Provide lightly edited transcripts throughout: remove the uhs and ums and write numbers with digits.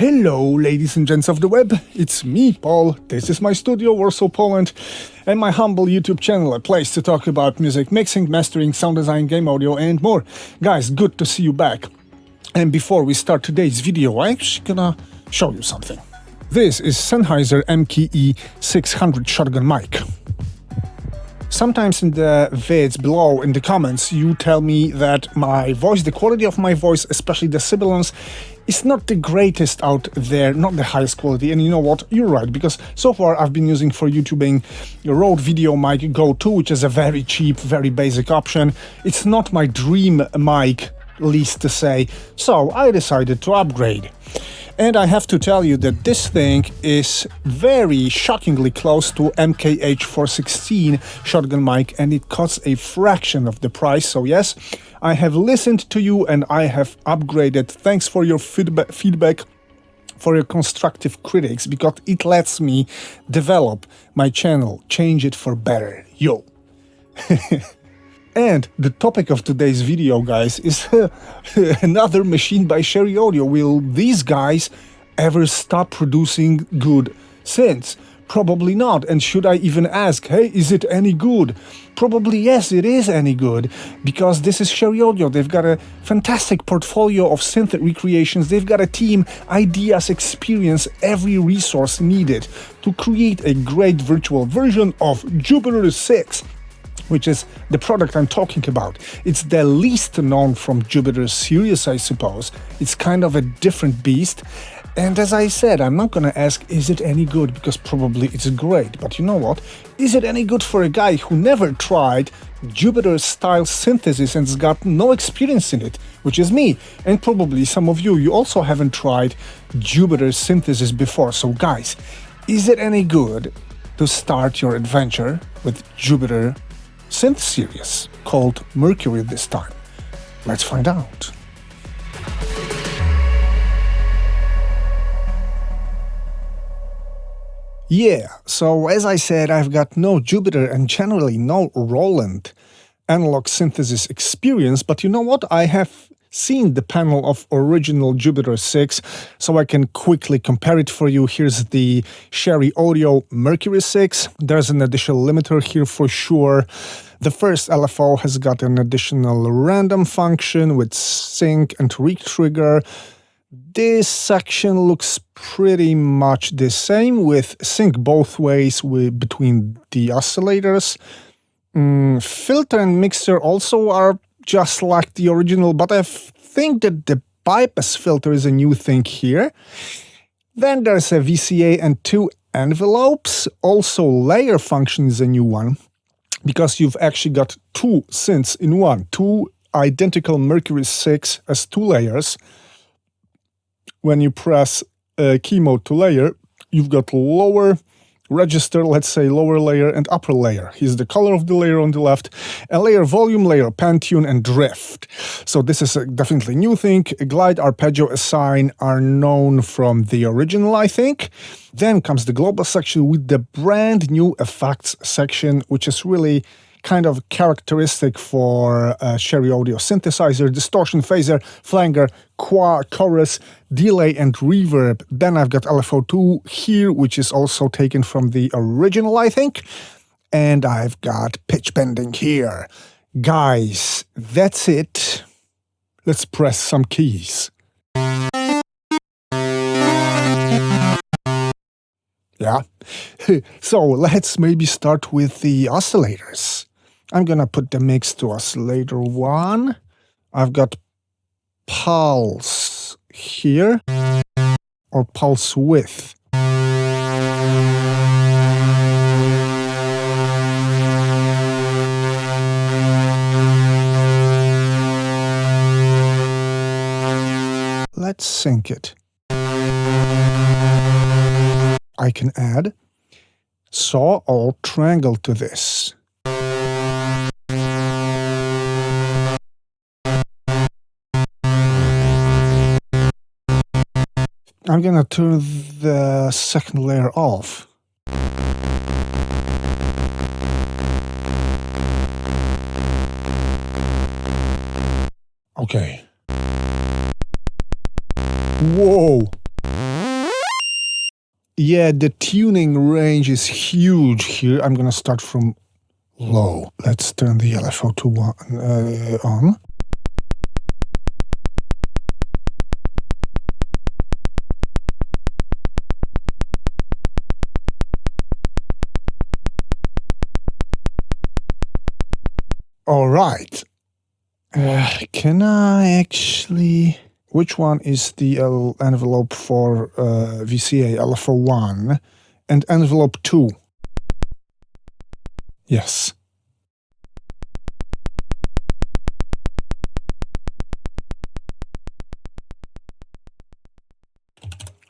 Hello, ladies and gents of the web, it's me, Paul. This is my studio, Warsaw, Poland, and my humble YouTube channel, a place to talk about music mixing, mastering, sound design, game audio, and more. Guys, good to see you back. And before we start today's video, I'm actually gonna show you something. This is Sennheiser MERCURY-6 shotgun mic. Sometimes in the vids below, in the comments, you tell me that my voice, the quality of my voice, especially the sibilance, is not the greatest out there, not the highest quality. And you know what? You're right, because so far I've been using for YouTubing a Rode Video Mic Go 2, which is a very cheap, very basic option. It's not my dream mic, least to say, so I decided to upgrade. And I have to tell you that this thing is very shockingly close to MKH416 shotgun mic, and it costs a fraction of the price. So yes, I have listened to you and I have upgraded. Thanks for your feedback, for your constructive critics, because it lets me develop my channel, change it for better. Yo! And the topic of today's video, guys, is another machine by Sherry Audio. Will these guys ever stop producing good synths? Probably not. And should I even ask, hey, is it any good? Probably yes, it is any good, because this is Sherry Audio. They've got a fantastic portfolio of synth recreations. They've got a team, ideas, experience, every resource needed to create a great virtual version of Jupiter 6. Which is the product I'm talking about. It's the least known from Jupiter series, I suppose. It's kind of a different beast. And as I said, I'm not gonna ask, is it any good? Because probably it's great. But you know what? Is it any good for a guy who never tried Jupiter-style synthesis and has got no experience in it? Which is me. And probably some of you also haven't tried Jupiter synthesis before. So guys, is it any good to start your adventure with Jupiter synth series, called Mercury this time? Let's find out. Yeah, so as I said, I've got no Jupiter and generally no Roland analog synthesis experience, but you know what? I have seen the panel of original Jupiter 6, so I can quickly compare it for you. Here's the Sherry Audio MERCURY-6. There's an additional limiter here for sure. The first LFO has got an additional random function with sync and re-trigger. This section looks pretty much the same, with sync both ways between the oscillators. Filter and mixer also are just like the original, but I think that the bypass filter is a new thing here. Then there's a VCA and two envelopes. Also layer function is a new one, because you've actually got two synths in one, two identical MERCURY-6 as two layers. When you press key mode to layer, you've got lower register, let's say lower layer and upper layer. Here's the color of the layer on the left, and layer volume, layer pan tune, and drift. So this is definitely a new thing. Glide, arpeggio, assign are known from the original, I think. Then comes the global section with the brand new effects section, which is really kind of characteristic for Sherry Audio synthesizer: distortion, phaser, flanger, chorus, delay, and reverb. Then I've got LFO2 here, which is also taken from the original, I think. And I've got pitch bending here. Guys, that's it. Let's press some keys. Yeah? So let's maybe start with the oscillators. I'm gonna put the mix to oscillator 1. I've got pulse here, or pulse width. Let's sync it. I can add saw or triangle to this. I'm gonna turn the second layer off. Okay. Whoa! Yeah, the tuning range is huge here. I'm gonna start from low. Let's turn the LFO to on. All right. Can I actually... Which one is the envelope for VCA? LFO 1 and envelope 2. Yes.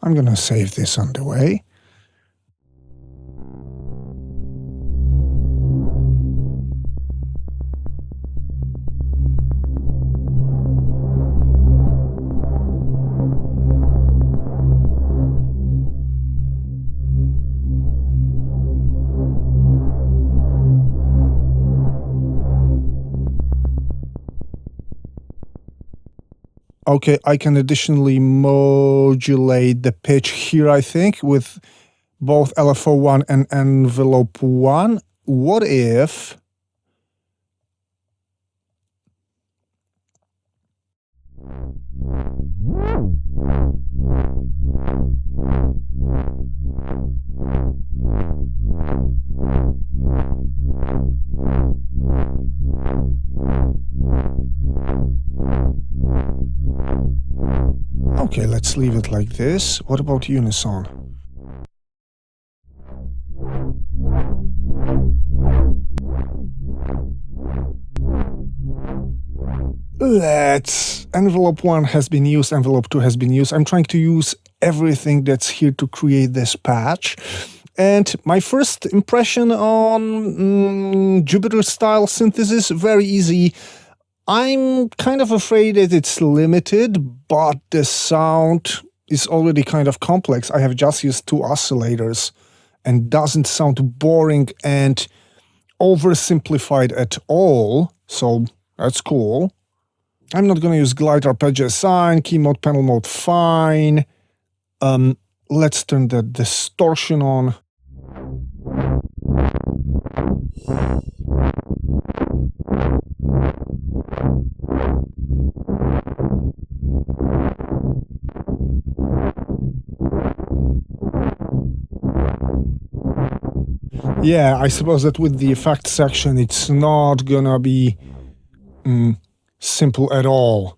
I'm gonna save this on the way. Okay, I can additionally modulate the pitch here, I think, with both LFO 1 and envelope 1. What if... Okay, let's leave it like this. What about unison? Envelope 1 has been used, envelope 2 has been used. I'm trying to use everything that's here to create this patch. And my first impression on Jupiter style synthesis, very easy. I'm kind of afraid that it's limited, but the sound is already kind of complex. I have just used 2 oscillators and doesn't sound boring and oversimplified at all, so that's cool. I'm not going to use glide arpeggio assign, key mode, panel mode, fine. Let's turn the distortion on. Yeah, I suppose that with the effects section, it's not gonna be simple at all.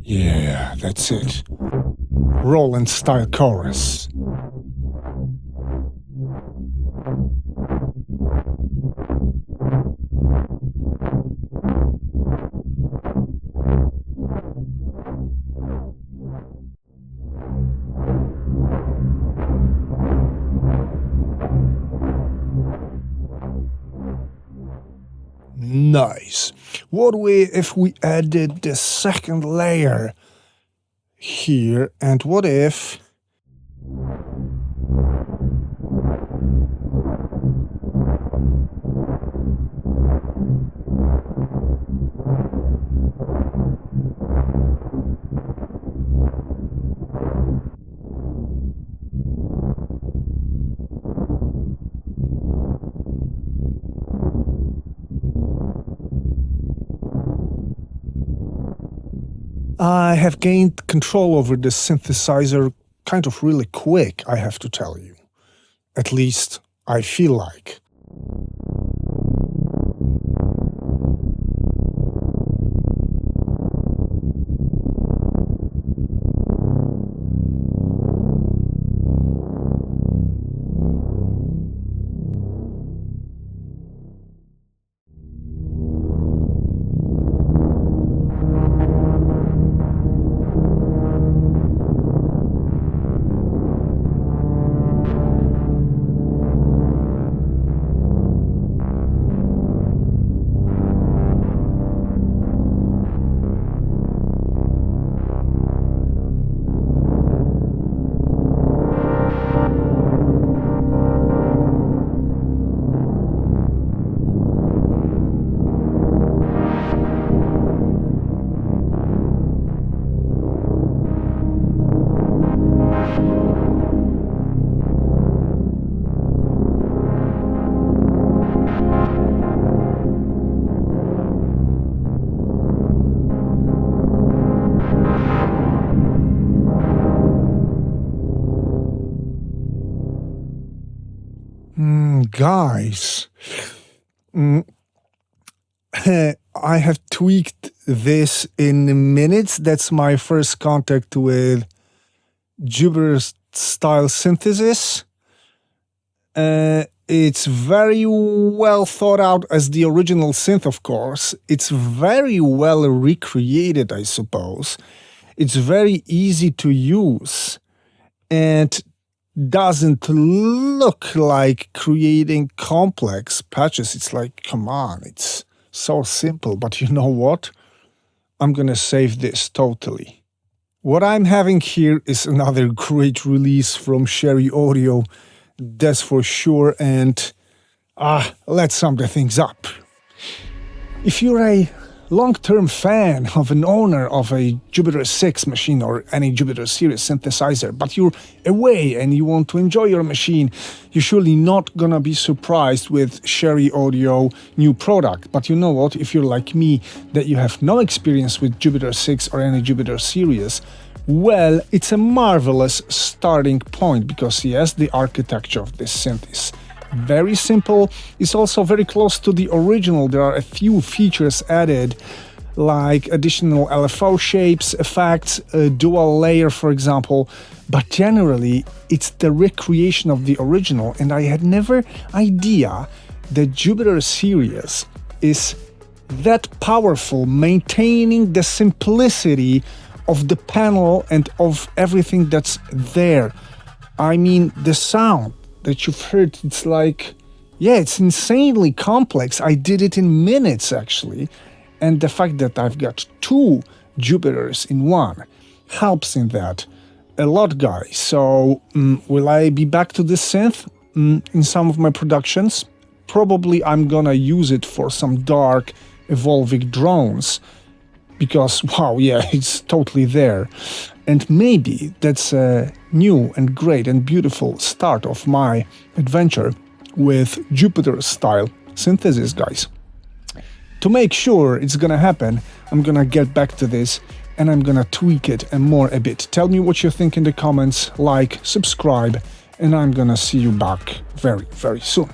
Yeah, that's it. Roland style chorus. Nice. What if we added the second layer here, and what if... I have gained control over the synthesizer kind of really quick, I have to tell you. At least, I feel like. guys, I have tweaked this in minutes. That's my first contact with Jupiter style synthesis. It's very well thought out as the original synth, of course. It's very well recreated, I suppose. It's very easy to use and doesn't look like creating complex patches. It's like, come on, it's so simple. But you know what? I'm gonna save this totally. What I'm having here is another great release from Sherry Audio, that's for sure, and let's sum the things up. If you're a long-term fan of an owner of a Jupiter 6 machine or any Jupiter series synthesizer, but you're away and you want to enjoy your machine, you're surely not gonna be surprised with Sherry Audio new product. But you know what, if you're like me, that you have no experience with Jupiter 6 or any Jupiter series, well, it's a marvelous starting point, because yes, the architecture of this synth is very simple. It's also very close to the original. There are a few features added, like additional LFO shapes, effects, a dual layer, for example. But generally, it's the recreation of the original, and I had never idea that Jupiter series is that powerful, maintaining the simplicity of the panel and of everything that's there. I mean, the sound that you've heard, it's like, yeah, it's insanely complex. I did it in minutes, actually. And the fact that I've got two Jupiters in one helps in that a lot, guys. So, will I be back to this synth in some of my productions? Probably I'm gonna use it for some dark, evolving drones, because, wow, yeah, it's totally there. And maybe that's a new and great and beautiful start of my adventure with Jupiter-style synthesis, guys. To make sure it's gonna happen, I'm gonna get back to this and I'm gonna tweak it and more a bit. Tell me what you think in the comments, like, subscribe, and I'm gonna see you back very, very soon.